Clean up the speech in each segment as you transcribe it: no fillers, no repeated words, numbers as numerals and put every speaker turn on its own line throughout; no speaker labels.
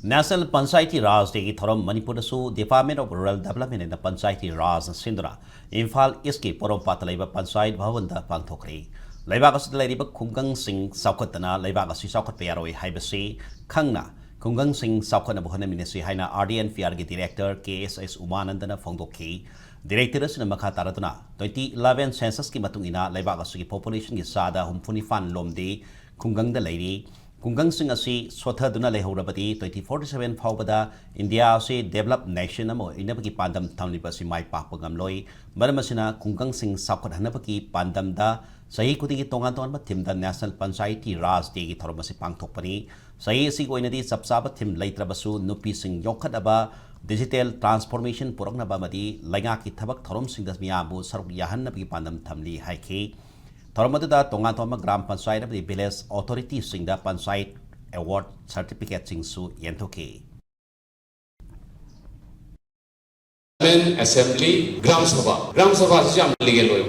National Panchayati RAJ degi thorom Manipur su Department of Rural Development and Panchayati RAJ Sindra Imphal Eastki Porom Patalaiba Panchayat Bhavan da Pangthokri Laibaga Sidlaiba Kungang Singh Saukatana Laibaga Sisaukot Payaroi Haibasi Kangna Kungang Singh Saukana Buhana Ministry Haina RDN FRG Director KSS Umanandana Fongdoki Directors in Makha Taratuna 2011 Census Ki Matungina Laibaga Sugi Population Gisada Humfunifan Lomdi Kungang the Lady Kungang Singh asi Swathaduna Lehorabati 2047 Faubada India se developed nation amo inabaki pandam tamlipasi mai papagam loi Maramasina Kungang Singh Saukot Hanapaki pandam da Sahi Kutiki Tongaton Tim National Panchayati RAJ Degi Thoromasi Pangtokpani Sahi si Goinadi Sapsaba Tim Laitrabasu Nupi Singh Yokadaba Digital Transformation Purangna Bamadi Langaki Tabak Thorom Singh Dasmiabu Saruk Yahanabaki pandam tamli haiki Thoromada Tonga Toma Gram Panchayat of the Village Authority Sing the Panchayat Award Certificate Sing Su Yentoke.
Assembly Gram Sabha is a legal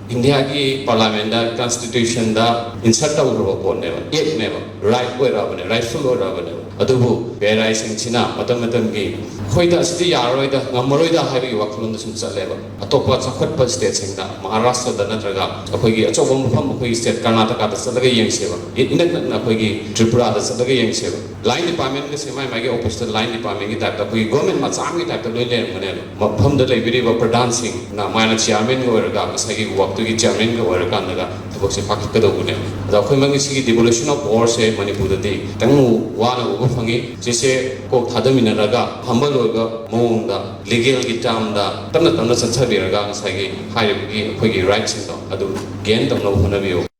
India ki Parliament Constitution da insert over never, yet never, right way rabane, rightful or rabane. Adubu, where I sing China, Matamatangi, Hoida Sti Aroida, Namoroida Heavy Wakulun level. Atopa Sakot State sing that, Maharashtra the Natraga, Apogi, Achobam State, Karnataka, the Salagi Yang Seva, in Napogi, Tripura, the Salagi Yang Seva. Line department is in my opposite line department type of government Matsami type of Lilian, Mapam the Libri were dancing, Namana Chairman or Gamisaki walk to get Chairman or Ganaga, the books in Pakistan. The Kumangisi devolution of war say Manipur the day. Tangu Wana Ufangi, Jesse, Coke Hadaminaraga, Humble Monda, legal Gitam, Tanatana Sansaviraga, Sagi, High Puggy rights in the Adu, Gent of no Honavio.